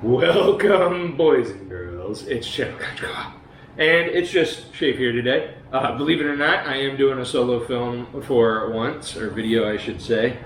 Welcome, boys and girls. It's Chef Kaiju, and it's just Shaf here today. Believe it or not, I am doing a solo film for once, or video, I should say.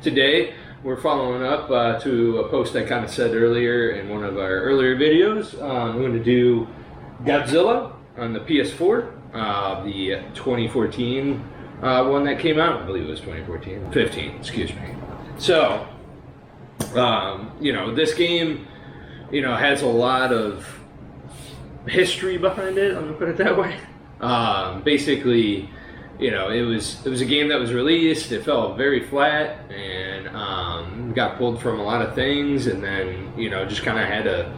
Today, we're following up to a post I kind of said earlier in one of our earlier videos. I'm going to do Godzilla on the PS4, the 2014 one that came out. I believe it was 2014, 15, excuse me. So. This game, has a lot of history behind it. I'm gonna put it that way. Basically, it was a game that was released. It fell very flat and got pulled from a lot of things, and then just kind of had a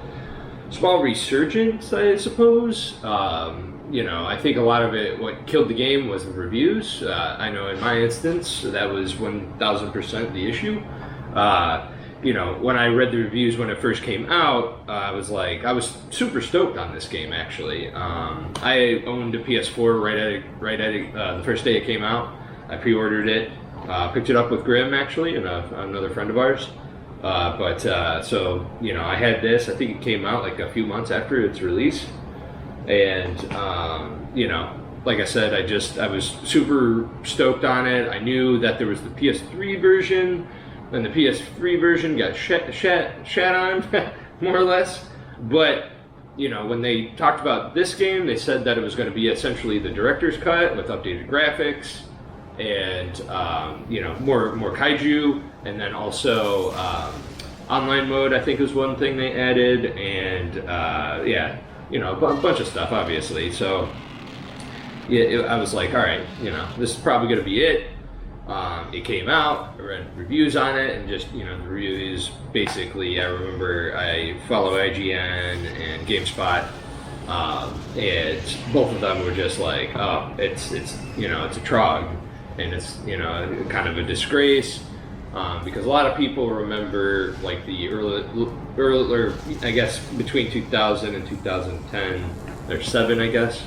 small resurgence, I suppose. I think a lot of it, what killed the game was the reviews. I know in my instance, that was 1000% the issue. When I read the reviews when it first came out, I was super stoked on this game, actually. I owned a PS4 right at it, the first day it came out. I pre-ordered it, picked it up with Grim, actually, and another friend of ours. I had this. I think it came out like a few months after its release. And, like I said, I was super stoked on it. I knew that there was the PS3 version, and the PS3 version got shat on, more or less. But, when they talked about this game, they said that it was going to be essentially the director's cut with updated graphics and, more Kaiju, and then also online mode, I think was one thing they added, and, a bunch of stuff, obviously. So, I was like, all right, this is probably going to be it. It came out, I read reviews on it, and just, the reviews, basically, I remember I follow IGN and GameSpot, and both of them were just like, oh, it's a trog, and it's, kind of a disgrace, because a lot of people remember, like, the early, I guess, between 2000 and 2010, there's 7, I guess,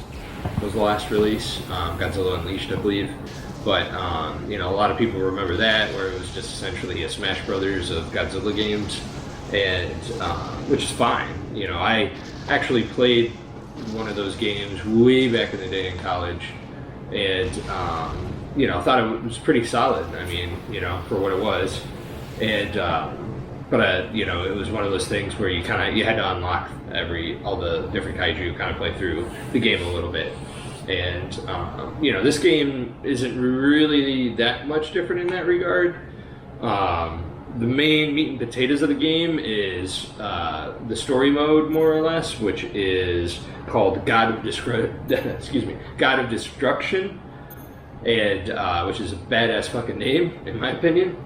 was the last release, Godzilla Unleashed, I believe. But, a lot of people remember that, where it was just essentially a Smash Brothers of Godzilla games, and which is fine. I actually played one of those games way back in the day in college, and, thought it was pretty solid. I mean, for what it was. And, it was one of those things where you had to unlock all the different Kaiju, kind of play through the game a little bit. And, this game isn't really that much different in that regard. The main meat and potatoes of the game is the story mode, more or less, which is called God of Destruction, and which is a badass fucking name, in my opinion.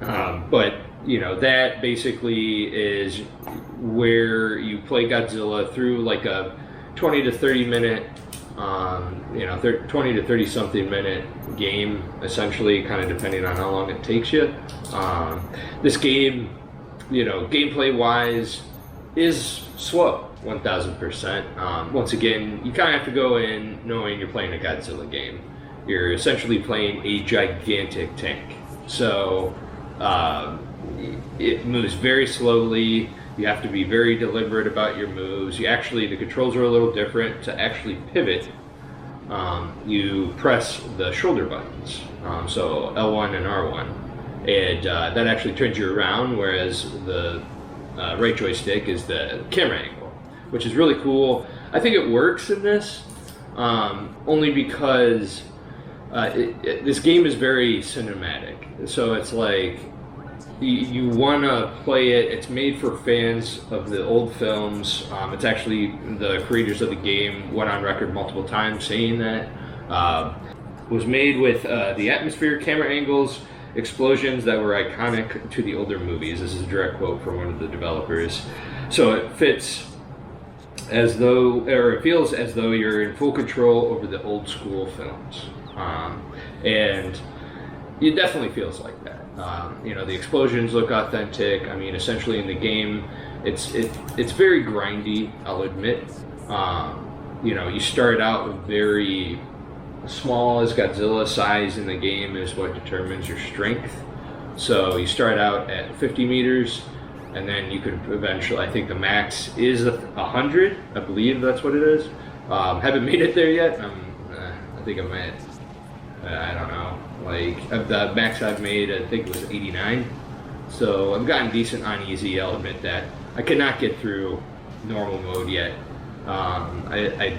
That basically is where you play Godzilla through like a 20 to 30 minute 20 to 30 something minute game, essentially, kind of depending on how long it takes you. This game, gameplay wise, is slow, 1000%. Once again, you kind of have to go in knowing you're playing a Godzilla game. You're essentially playing a gigantic tank. So, it moves very slowly. You have to be very deliberate about your moves. The controls are a little different. To actually pivot, you press the shoulder buttons, so L1 and R1, and that actually turns you around, whereas the right joystick is the camera angle, which is really cool. I think it works in this, only because this game is very cinematic. So it's like, you want to play it. It's made for fans of the old films. It's actually, the creators of the game went on record multiple times saying that. It was made with the atmosphere, camera angles, explosions that were iconic to the older movies. This is a direct quote from one of the developers. So it feels as though you're in full control over the old school films. And it definitely feels like that. The explosions look authentic. I mean, essentially in the game, it's very grindy, I'll admit. You start out with very small as Godzilla size in the game is what determines your strength. So you start out at 50 meters, and then you could eventually, I think the max is 100. I believe that's what it is. Haven't made it there yet. I think I'm at, I don't know, like the max I've made, I think it was 89. So I've gotten decent on easy, I'll admit that. I cannot get through normal mode yet. I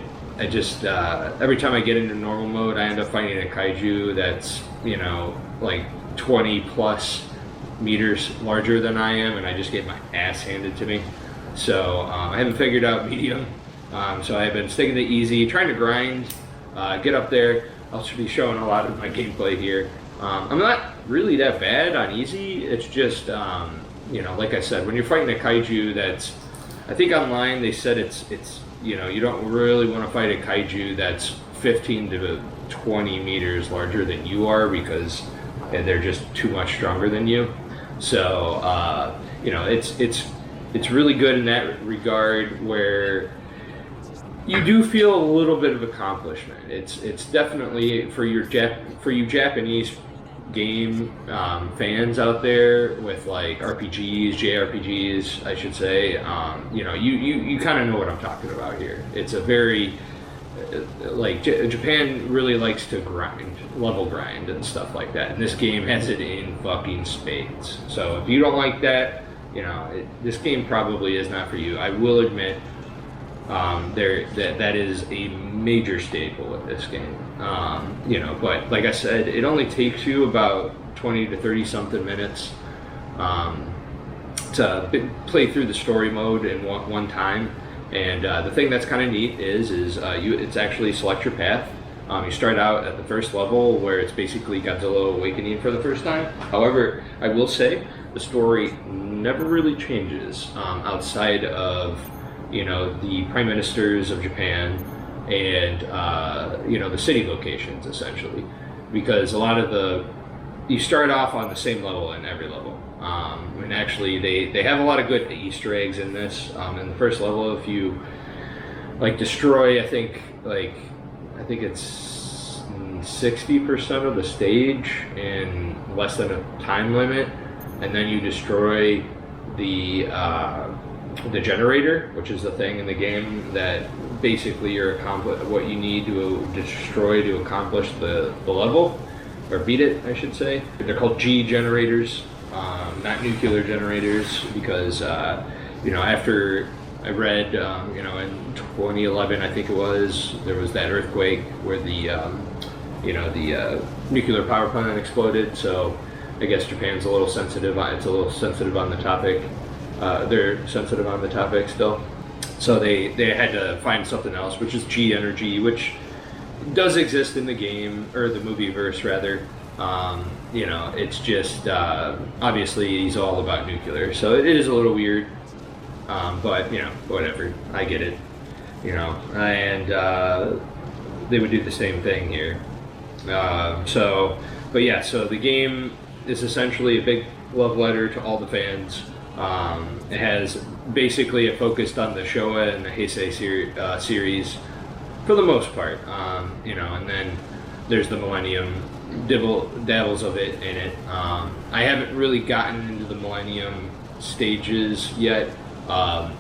just, every time I get into normal mode, I end up finding a kaiju that's, you know, like 20 plus meters larger than I am, and I just get my ass handed to me. So I haven't figured out medium. So I've been sticking to easy, trying to grind, get up there. I'll be showing a lot of my gameplay here. I'm not really that bad on easy. It's just, you know, like I said, when you're fighting a kaiju that's, I think online they said it's you know, you don't really want to fight a kaiju that's 15 to 20 meters larger than you are, because they're just too much stronger than you. So, you know, it's really good in that regard, where you do feel a little bit of accomplishment. It's definitely for you Japanese game fans out there with like RPGs, JRPGs, I should say. You know, you kind of know what I'm talking about here. It's a very like Japan really likes to grind, level grind and stuff like that, and this game has it in fucking spades. So if you don't like that, you know, this game probably is not for you. I will admit, that is a major staple of this game. You know, but like I said, it only takes you about 20 to 30 something minutes to play through the story mode in one time. And the thing that's kind of neat is it's actually select your path. You start out at the first level, where it's basically Godzilla awakening for the first time. However, I will say the story never really changes outside of, you know, the prime ministers of Japan and you know, the city locations, essentially, because a lot of you start off on the same level in every level. And actually they have a lot of good Easter eggs in this. In the first level, if you like destroy, I think it's 60% of the stage in less than a time limit, and then you destroy the generator, which is the thing in the game that basically what you need to destroy to accomplish the level, or beat it, I should say. They're called G generators, not nuclear generators, because you know, after I read, you know, in 2011, I think it was, there was that earthquake where the you know, the nuclear power plant exploded. So I guess Japan's a little sensitive. It's a little sensitive on the topic. They're sensitive on the topic still, so they had to find something else, which is G energy, which does exist in the game, or the movie verse rather. You know, it's just obviously he's all about nuclear, so it is a little weird, but you know, whatever, I get it, you know. And they would do the same thing here. But yeah, so the game is essentially a big love letter to all the fans. It has basically focused on the Showa and the Heisei series for the most part, you know, and then there's the Millennium dabbles of it in it. I haven't really gotten into the Millennium stages yet,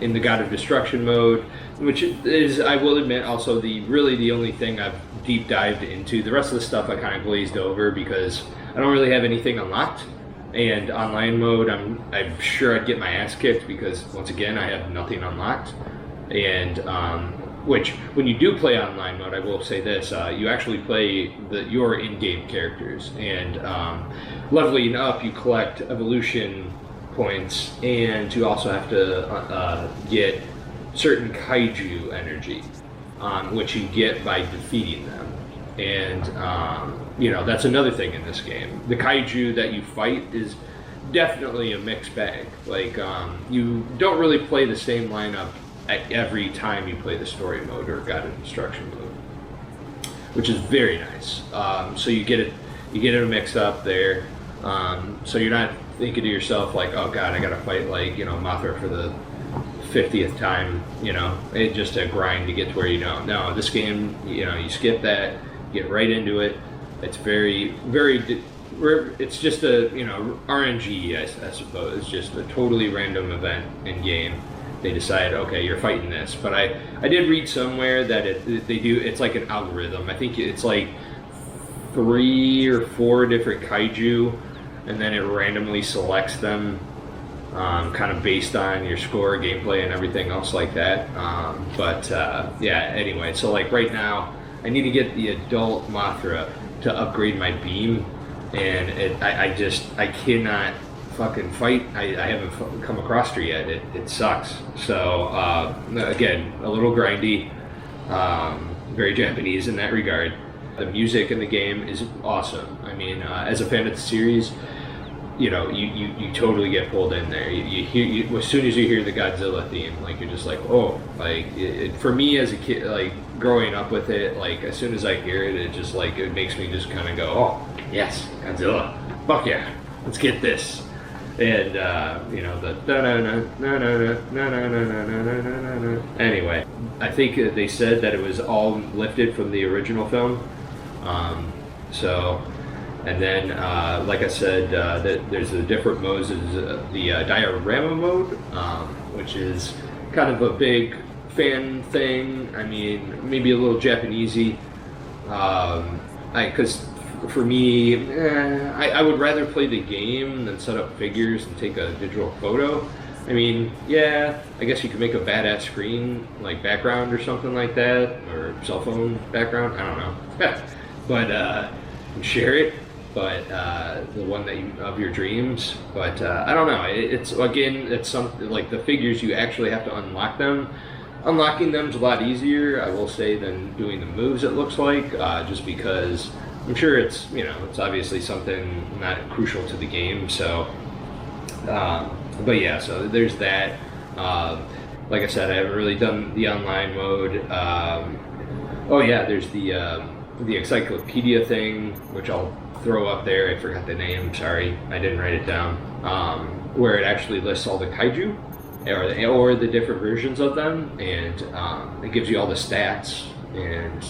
in the God of Destruction mode, which is, I will admit, also the only thing I've deep dived into. The rest of the stuff I kind of glazed over because I don't really have anything unlocked. And online mode, I'm sure I'd get my ass kicked because, once again, I have nothing unlocked. And which, when you do play online mode, I will say this: you actually play your in-game characters, and leveling up, you collect evolution points, and you also have to get certain kaiju energy, which you get by defeating them. And you know, that's another thing in this game. The kaiju that you fight is definitely a mixed bag. Like, you don't really play the same lineup every time you play the story mode or God of Destruction mode, which is very nice. So you get it mixed up there. So you're not thinking to yourself like, oh god, I gotta fight, like, you know, Mothra for the 50th time, you know, it just a grind to get to where you don't. No, this game, you know, you skip that, get right into it. It's very, very it's just a RNG, I suppose. It's just a totally random event in game. They decide, okay, you're fighting this. But I did read somewhere that it's like an algorithm. I think it's like 3 or 4 different kaiju, and then it randomly selects them, kind of based on your score, gameplay, and everything else like that. Yeah, anyway, so like right now, I need to get the adult Mothra to upgrade my beam, and I cannot fucking fight. I haven't come across her yet. It sucks. So again, a little grindy, very Japanese in that regard. The music in the game is awesome. I mean, as a fan of the series, you totally get pulled in there. You hear as soon as you hear the Godzilla theme, like you're just like, oh, like for me as a kid, like growing up with it, like as soon as I hear it, it just like it makes me just kind of go, oh yes, Godzilla, fuck yeah, let's get this. And anyway, I think they said that it was all lifted from the original film. And then, like I said, there's the different modes. There's the Diorama Mode, which is kind of a big fan thing. I mean, maybe a little Japanesey. Because for me, I would rather play the game than set up figures and take a digital photo. I mean, yeah, I guess you could make a badass screen, like background or something like that, or cell phone background. I don't know. But share it. But the one that of your dreams. But I don't know. It's something like the figures, you actually have to unlock them. Unlocking them is a lot easier, I will say, than doing the moves. It looks like, just because I'm sure it's obviously something not crucial to the game. So, but yeah, so there's that. Like I said, I haven't really done the online mode. Oh yeah, there's the encyclopedia thing, which I'll throw up there. I forgot the name, sorry, I didn't write it down. Where it actually lists all the kaiju or the different versions of them, and it gives you all the stats and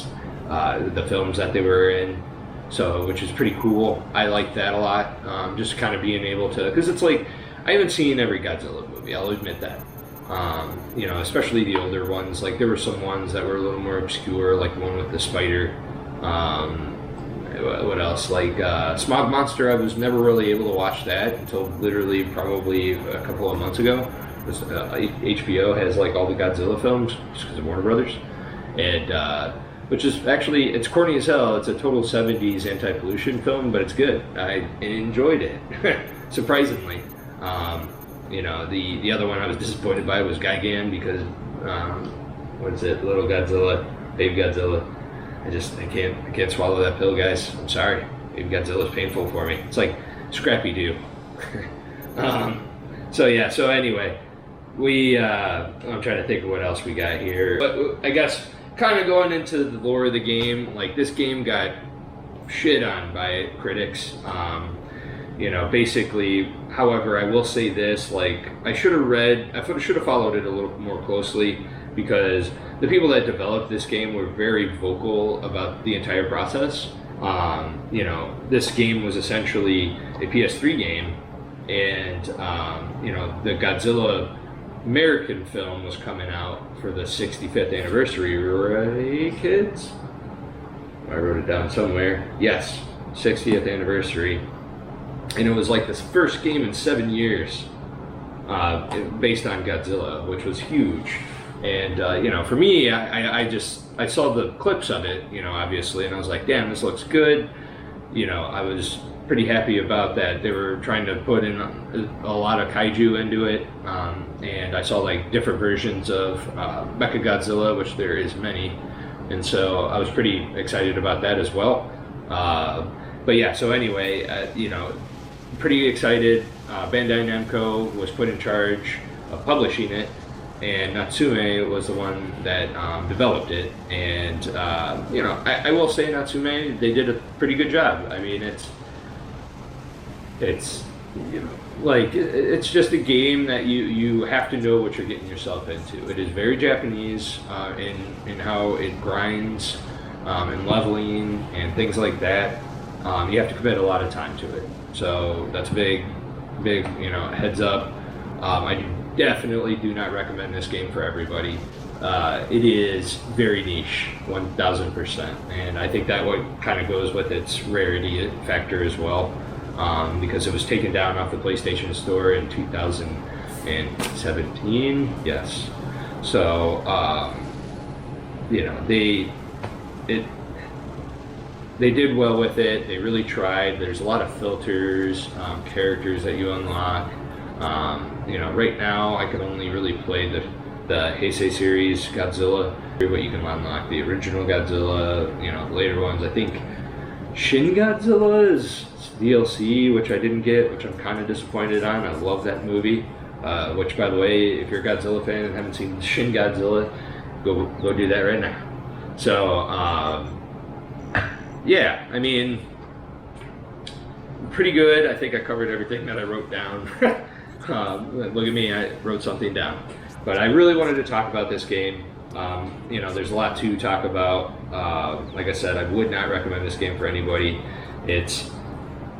the films that they were in, so which is pretty cool. I like that a lot, just kind of being able to, because it's like I haven't seen every Godzilla movie, I'll admit that. Especially the older ones. Like there were some ones that were a little more obscure, like the one with the spider. What else? Like Smog Monster, I was never really able to watch that until literally probably a couple of months ago. HBO has like all the Godzilla films just because of Warner Brothers, and which is actually, it's corny as hell. It's a total 70s anti-pollution film, but it's good. I enjoyed it surprisingly. The other one I was disappointed by was Gigan, because what is it? Little Godzilla, Baby Godzilla. I can't swallow that pill, guys. I'm sorry. Baby Godzilla's painful for me. It's like Scrappy Doo. So anyway, I'm trying to think of what else we got here. But I guess kind of going into the lore of the game, like this game got shit on by critics. Basically, however, I will say this, like, I should have followed it a little more closely, because the people that developed this game were very vocal about the entire process. This game was essentially a PS3 game, and, the Godzilla American film was coming out for the 65th anniversary, right, kids? I wrote it down somewhere. Yes, 60th anniversary. And it was like the first game in 7 years based on Godzilla, which was huge. And for me, I saw the clips of it, obviously, and I was like, damn, this looks good. I was pretty happy about that. They were trying to put in a lot of kaiju into it, and I saw like different versions of Mechagodzilla, which there is many, and so I was pretty excited about that as well. But yeah, so anyway, pretty excited. Bandai Namco was put in charge of publishing it, and Natsume was the one that developed it. And I will say Natsume, they did a pretty good job. I mean, it's just a game that you have to know what you're getting yourself into. It is very Japanese in how it grinds and leveling and things like that. you have to commit a lot of time to it. So that's big, heads up. I definitely do not recommend this game for everybody. It is very niche, 1000%, and I think that what kind of goes with its rarity factor as well, because it was taken down off the PlayStation Store in 2017. Yes, so they did well with it. They really tried. There's a lot of filters, characters that you unlock. Right now I can only really play the Heisei series Godzilla, but you can unlock the original Godzilla, later ones. I think Shin Godzilla is DLC, which I didn't get, which I'm kind of disappointed on. I love that movie, which, by the way, if you're a Godzilla fan and haven't seen Shin Godzilla, go do that right now. So, yeah, I mean, pretty good. I think I covered everything that I wrote down. Look at me, I wrote something down. But I really wanted to talk about this game. There's a lot to talk about. Like I said, I would not recommend this game for anybody.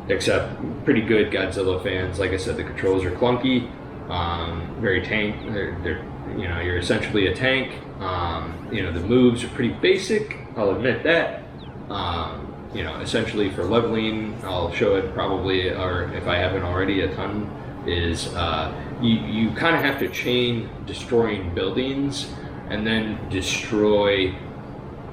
Except pretty good Godzilla fans. Like I said, the controls are clunky, very tank. You're essentially a tank. The moves are pretty basic. I'll admit that. Essentially for leveling, I'll show it probably, or if I haven't already, a ton. Is you kind of have to chain destroying buildings and then destroy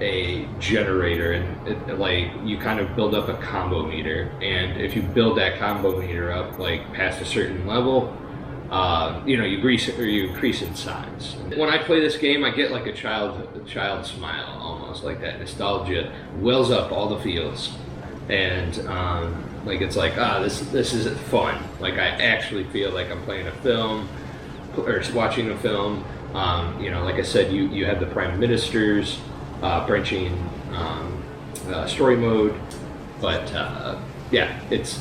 a generator, and you kind of build up a combo meter, and if you build that combo meter up past a certain level, you increase in size. When I play this game, I get like a child smile, almost like that nostalgia wells up all the feels, and it's like, this is fun. Like, I actually feel like I'm playing a film or watching a film. Like I said, you have the prime ministers, branching story mode, but yeah, it's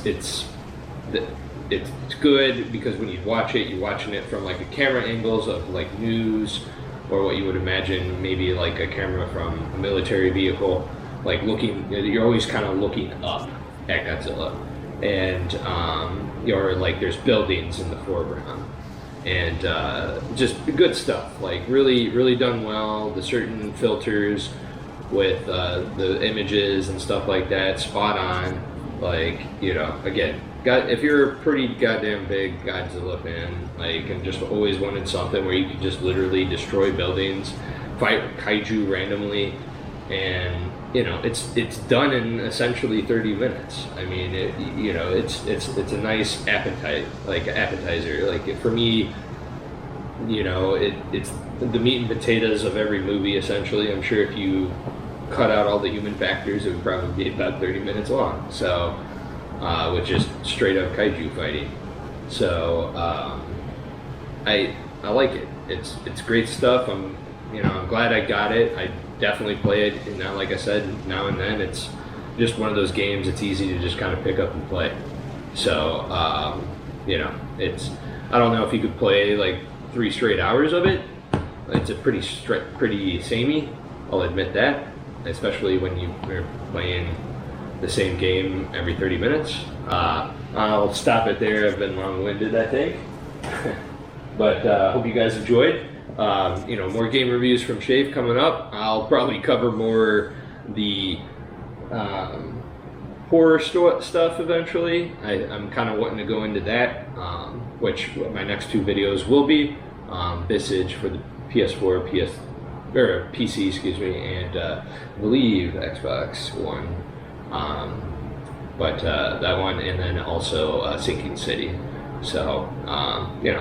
good because when you watch it, you're watching it from like a camera angles of like news, or what you would imagine maybe like a camera from a military vehicle, like you're always kind of looking up at Godzilla, and there's buildings in the foreground, and just good stuff, like really done well. The certain filters with the images and stuff like that, spot on. Again, if you're a pretty goddamn big Godzilla fan, and just always wanted something where you could just literally destroy buildings, fight Kaiju randomly, and it's done in essentially 30 minutes. I mean, it's a nice appetizer. Like, for me, it's the meat and potatoes of every movie, essentially. I'm sure if you cut out all the human factors, it would probably be about 30 minutes long. So, with just straight up Kaiju fighting. So, I like it. It's great stuff. I'm glad I got it. I definitely play it, and now, like I said, now and then. It's just one of those games it's easy to just kind of pick up and play. So, I don't know if you could play like 3 straight hours of it. It's a pretty samey, I'll admit that, especially when you're playing the same game every 30 minutes. I'll stop it there. I've been long-winded, I think. But hope you guys enjoyed. More game reviews from Shaf coming up. I'll probably cover more the horror stuff eventually. I'm kind of wanting to go into that, which my next 2 videos will be. Visage for the PS4, PC, excuse me, and I believe Xbox One. That one, and then also Sinking City. So,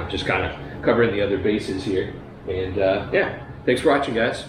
just kind of covering the other bases here. And yeah, thanks for watching, guys.